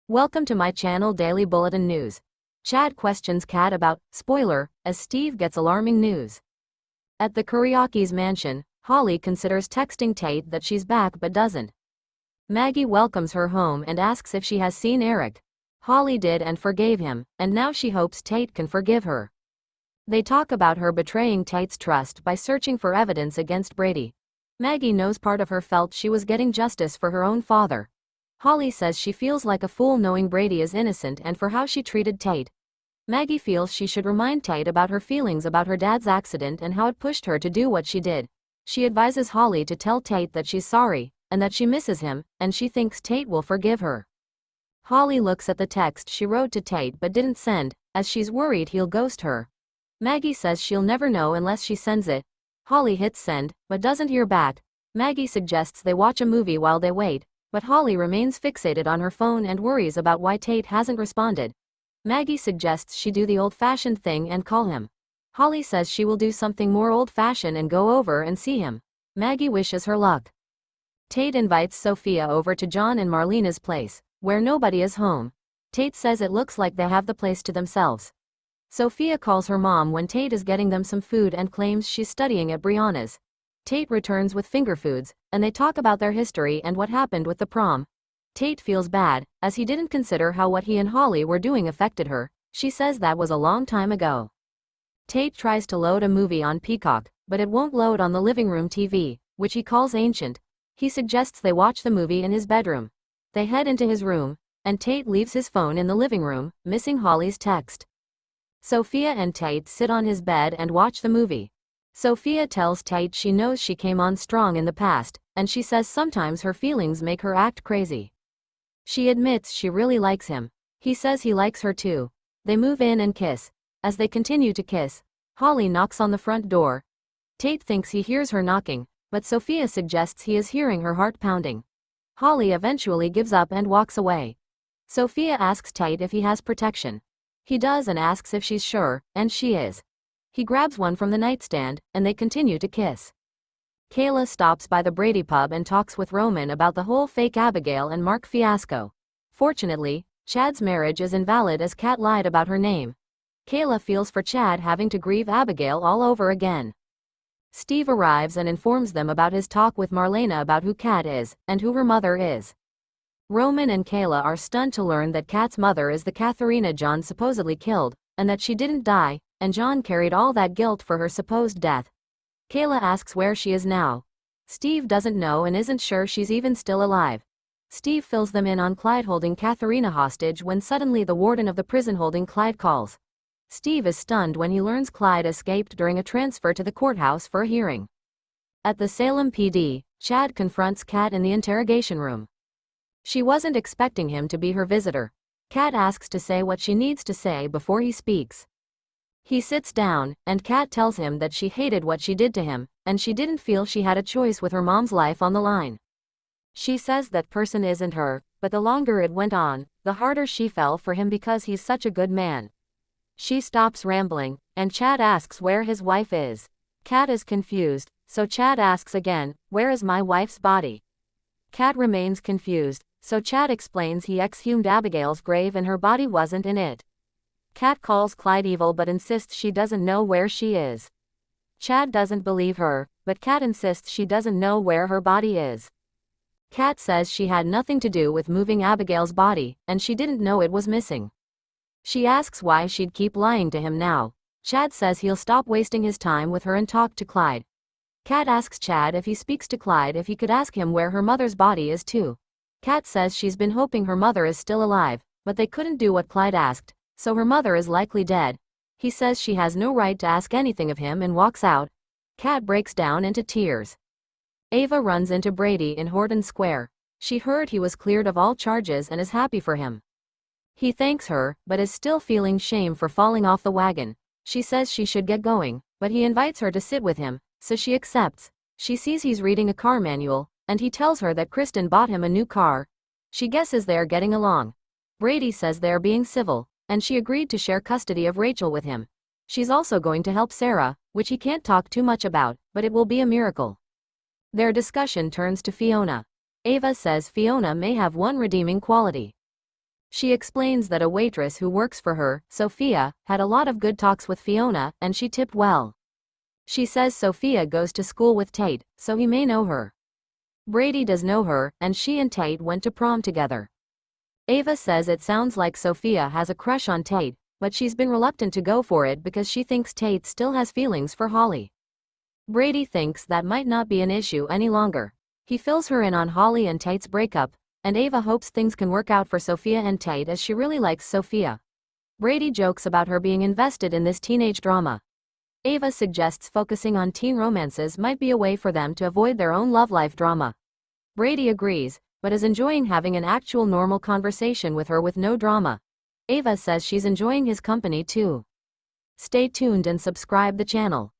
Welcome to my channel Daily Bulletin News. Chad questions Kat about spoiler as Steve gets alarming news. At the Kuriaki's mansion, Holly considers texting Tate that she's back but doesn't. Maggie welcomes her home and asks if she has seen Eric. Holly did and forgave him, and now she hopes Tate can forgive her. They talk about her betraying Tate's trust by searching for evidence against Brady. Maggie knows part of her felt she was getting justice for her own father. Holly says she feels like a fool knowing Brady is innocent and for how she treated Tate. Maggie feels she should remind Tate about her feelings about her dad's accident and how it pushed her to do what she did. She advises Holly to tell Tate that she's sorry, and that she misses him, and she thinks Tate will forgive her. Holly looks at the text she wrote to Tate but didn't send, as she's worried he'll ghost her. Maggie says she'll never know unless she sends it. Holly hits send, but doesn't hear back. Maggie suggests they watch a movie while they wait, but Holly remains fixated on her phone and worries about why Tate hasn't responded. Maggie suggests she do the old-fashioned thing and call him. Holly says she will do something more old-fashioned and go over and see him. Maggie wishes her luck. Tate invites Sophia over to John and Marlena's place, where nobody is home. Tate says it looks like they have the place to themselves. Sophia calls her mom when Tate is getting them some food and claims she's studying at Brianna's. Tate returns with finger foods, and they talk about their history and what happened with the prom. Tate feels bad, as he didn't consider how what he and Holly were doing affected her. She says that was a long time ago. Tate tries to load a movie on Peacock, but it won't load on the living room TV, which he calls ancient. He suggests they watch the movie in his bedroom. They head into his room, and Tate leaves his phone in the living room, missing Holly's text. Sophia and Tate sit on his bed and watch the movie. Sophia tells Tate she knows she came on strong in the past, and she says sometimes her feelings make her act crazy. She admits she really likes him. He says he likes her too. They move in and kiss. As they continue to kiss, Holly knocks on the front door. Tate thinks he hears her knocking, but Sophia suggests he is hearing her heart pounding. Holly eventually gives up and walks away. Sophia asks Tate if he has protection. He does and asks if she's sure, and she is. He grabs one from the nightstand, and they continue to kiss. Kayla stops by the Brady pub and talks with Roman about the whole fake Abigail and Mark fiasco. Fortunately, Chad's marriage is invalid as Kat lied about her name. Kayla feels for Chad having to grieve Abigail all over again. Steve arrives and informs them about his talk with Marlena about who Kat is, and who her mother is. Roman and Kayla are stunned to learn that Kat's mother is the Katharina John supposedly killed, and that she didn't die, and John carried all that guilt for her supposed death. Kayla asks where she is now. Steve doesn't know and isn't sure she's even still alive. Steve fills them in on Clyde holding Katharina hostage when suddenly the warden of the prison holding Clyde calls. Steve is stunned when he learns Clyde escaped during a transfer to the courthouse for a hearing. At the Salem PD, Chad confronts Kat in the interrogation room. She wasn't expecting him to be her visitor. Kat asks to say what she needs to say before he speaks. He sits down, and Kat tells him that she hated what she did to him, and she didn't feel she had a choice with her mom's life on the line. She says that person isn't her, but the longer it went on, the harder she fell for him because he's such a good man. She stops rambling, and Chad asks where his wife is. Kat is confused, so Chad asks again, where is my wife's body? Kat remains confused, so Chad explains he exhumed Abigail's grave and her body wasn't in it. Kat calls Clyde evil but insists she doesn't know where she is. Chad doesn't believe her, but Kat insists she doesn't know where her body is. Kat says she had nothing to do with moving Abigail's body, and she didn't know it was missing. She asks why she'd keep lying to him now. Chad says he'll stop wasting his time with her and talk to Clyde. Kat asks Chad if he speaks to Clyde if he could ask him where her mother's body is too. Kat says she's been hoping her mother is still alive, but they couldn't do what Clyde asked, so her mother is likely dead. He says she has no right to ask anything of him and walks out. Kat breaks down into tears. Ava runs into Brady in Horton Square. She heard he was cleared of all charges and is happy for him. He thanks her, but is still feeling shame for falling off the wagon. She says she should get going, but he invites her to sit with him, so she accepts. She sees he's reading a car manual, and he tells her that Kristen bought him a new car. She guesses they're getting along. Brady says they're being civil, and she agreed to share custody of Rachel with him. She's also going to help Sarah, which he can't talk too much about, but it will be a miracle. Their discussion turns to Fiona. Ava says Fiona may have one redeeming quality. She explains that a waitress who works for her, Sophia, had a lot of good talks with Fiona, and she tipped well. She says Sophia goes to school with Tate, so he may know her. Brady does know her, and she and Tate went to prom together. Ava says it sounds like Sophia has a crush on Tate, but she's been reluctant to go for it because she thinks Tate still has feelings for Holly. Brady thinks that might not be an issue any longer. He fills her in on Holly and Tate's breakup, and Ava hopes things can work out for Sophia and Tate as she really likes Sophia. Brady jokes about her being invested in this teenage drama. Ava suggests focusing on teen romances might be a way for them to avoid their own love life drama. Brady agrees, but is enjoying having an actual normal conversation with her with no drama. Ava says she's enjoying his company too. Stay tuned and subscribe the channel.